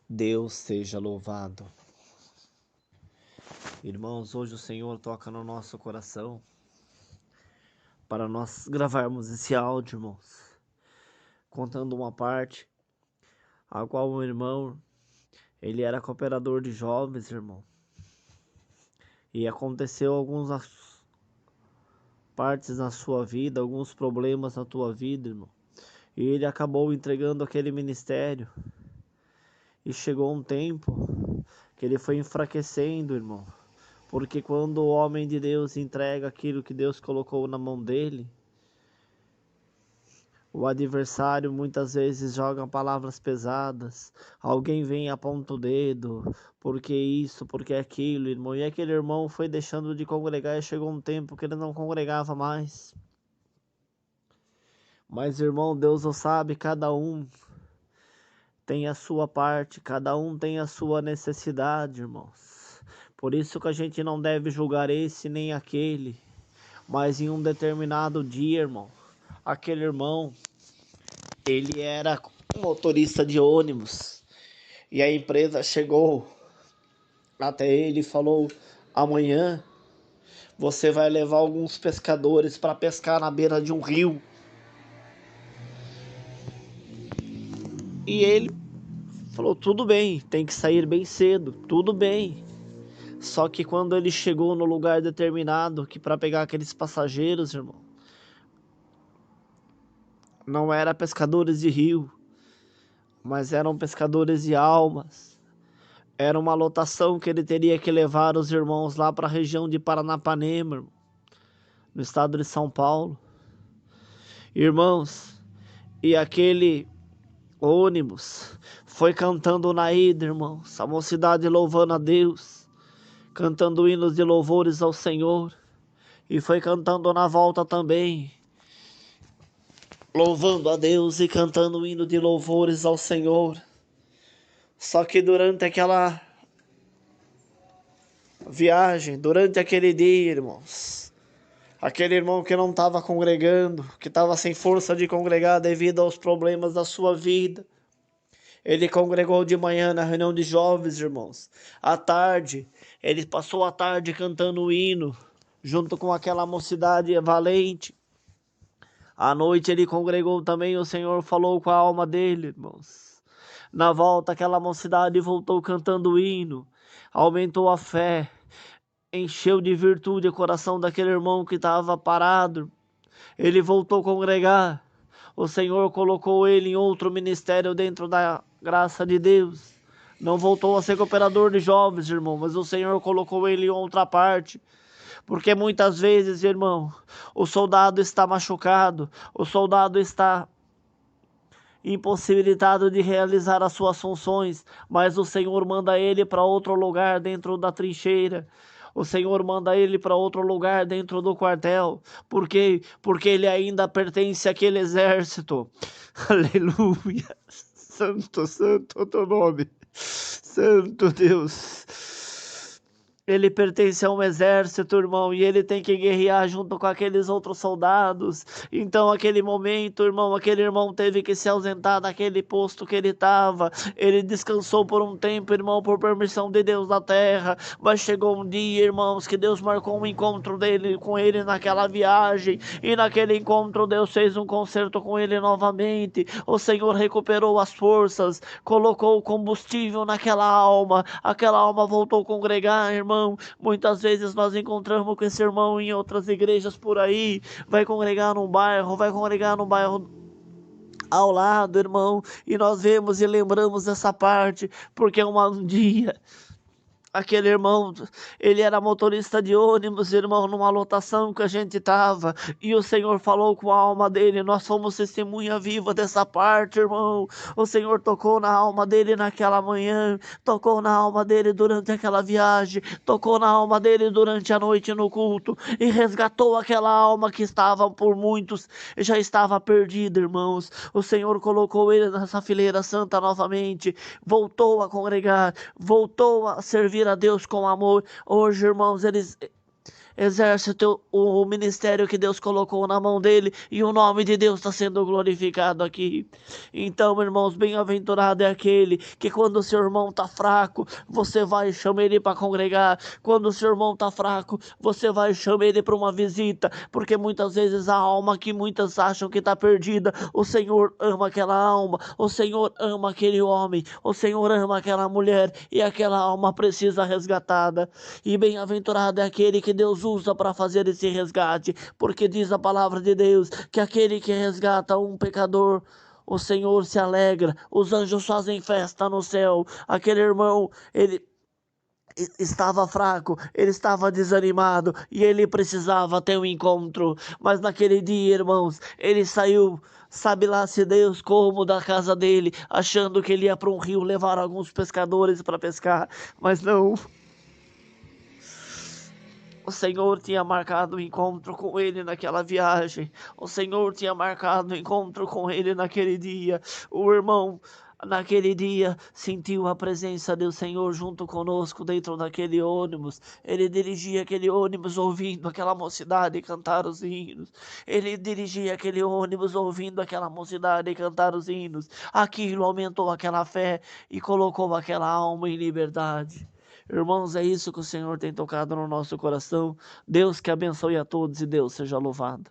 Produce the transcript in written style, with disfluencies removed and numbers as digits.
Deus seja louvado. Irmãos, hoje o Senhor toca no nosso coração para nós gravarmos esse áudio, irmãos, contando uma parte a qual um irmão, ele era cooperador de jovens, irmão, e aconteceu algumas partes na sua vida, alguns problemas na tua vida, irmão, e ele acabou entregando aquele ministério, e chegou um tempo que ele foi enfraquecendo, irmão, porque quando o homem de Deus entrega aquilo que Deus colocou na mão dele, o adversário muitas vezes joga palavras pesadas, alguém vem e aponta o dedo, porque isso, porque aquilo, irmão, e aquele irmão foi deixando de congregar e chegou um tempo que ele não congregava mais. Mas, irmão, Deus o sabe, cada um tem a sua parte, cada um tem a sua necessidade, irmãos. Por isso que a gente não deve julgar esse nem aquele, mas em um determinado dia, irmão, aquele irmão, ele era motorista de ônibus, e a empresa chegou até ele e falou: amanhã você vai levar alguns pescadores para pescar na beira de um rio. E ele falou: tudo bem, tem que sair bem cedo, tudo bem. Só que quando ele chegou no lugar determinado, que para pegar aqueles passageiros, irmão, não era pescadores de rio, mas eram pescadores de almas. Era uma lotação que ele teria que levar os irmãos lá para a região de Paranapanema, irmão, no estado de São Paulo. Irmãos, e aquele ônibus foi cantando na ida, irmãos, a mocidade louvando a Deus, cantando hinos de louvores ao Senhor, e foi cantando na volta também, louvando a Deus e cantando hino de louvores ao Senhor. Só que durante aquela viagem, durante aquele dia, irmãos, aquele irmão que não estava congregando, que estava sem força de congregar devido aos problemas da sua vida, ele congregou de manhã na reunião de jovens, irmãos. À tarde, ele passou a tarde cantando o hino, junto com aquela mocidade valente. À noite ele congregou também, o Senhor falou com a alma dele, irmãos. Na volta, aquela mocidade voltou cantando o hino, aumentou a fé, encheu de virtude o coração daquele irmão que estava parado. Ele voltou a congregar. O Senhor colocou ele em outro ministério dentro da graça de Deus. Não voltou a ser cooperador de jovens, irmão, mas o Senhor colocou ele em outra parte. Porque muitas vezes, irmão, o soldado está machucado, o soldado está impossibilitado de realizar as suas funções, mas o Senhor manda ele para outro lugar dentro da trincheira. O Senhor manda ele para outro lugar dentro do quartel. Por quê? Porque ele ainda pertence àquele exército. Aleluia. Santo, santo é o teu nome. Santo Deus. Ele pertence a um exército, irmão, e ele tem que guerrear junto com aqueles outros soldados. Então, aquele momento, irmão, aquele irmão teve que se ausentar daquele posto que ele estava. Ele descansou por um tempo, irmão, por permissão de Deus da terra. Mas chegou um dia, irmãos, que Deus marcou um encontro dele com ele naquela viagem. E naquele encontro, Deus fez um concerto com ele novamente. O Senhor recuperou as forças, colocou combustível naquela alma. Aquela alma voltou a congregar, irmão. Muitas vezes nós encontramos com esse irmão em outras igrejas por aí, vai congregar num bairro ao lado, irmão, e nós vemos e lembramos essa parte, porque um dia aquele irmão, ele era motorista de ônibus, irmão, numa lotação que a gente estava, e o Senhor falou com a alma dele. Nós fomos testemunha viva dessa parte, irmão. O Senhor tocou na alma dele naquela manhã, tocou na alma dele durante aquela viagem, tocou na alma dele durante a noite no culto, e resgatou aquela alma que estava por muitos, já estava perdida, irmãos. O Senhor colocou ele nessa fileira santa novamente, voltou a congregar, voltou a servir a Deus com amor. Hoje, irmãos, exerce o ministério que Deus colocou na mão dele e o nome de Deus está sendo glorificado aqui. Então, irmãos, bem-aventurado é aquele que quando o seu irmão está fraco, você vai e chama ele para congregar. Quando o seu irmão está fraco, você vai e chama ele para uma visita, porque muitas vezes a alma que muitas acham que está perdida, o Senhor ama aquela alma, o Senhor ama aquele homem, o Senhor ama aquela mulher e aquela alma precisa resgatada. E bem-aventurado é aquele que Deus usa para fazer esse resgate, porque diz a palavra de Deus que aquele que resgata um pecador, o Senhor se alegra, os anjos fazem festa no céu. Aquele irmão, ele estava fraco, ele estava desanimado e ele precisava ter um encontro. Mas naquele dia, irmãos, ele saiu, sabe lá se Deus como, da casa dele, achando que ele ia para um rio levar alguns pescadores para pescar, mas não. O Senhor tinha marcado o encontro com ele naquela viagem. O Senhor tinha marcado o encontro com ele naquele dia. O irmão, naquele dia, sentiu a presença do Senhor junto conosco dentro daquele ônibus. Ele dirigia aquele ônibus ouvindo aquela mocidade cantar os hinos. Ele dirigia aquele ônibus ouvindo aquela mocidade cantar os hinos. Aquilo aumentou aquela fé e colocou aquela alma em liberdade. Irmãos, é isso que o Senhor tem tocado no nosso coração. Deus que abençoe a todos e Deus seja louvado.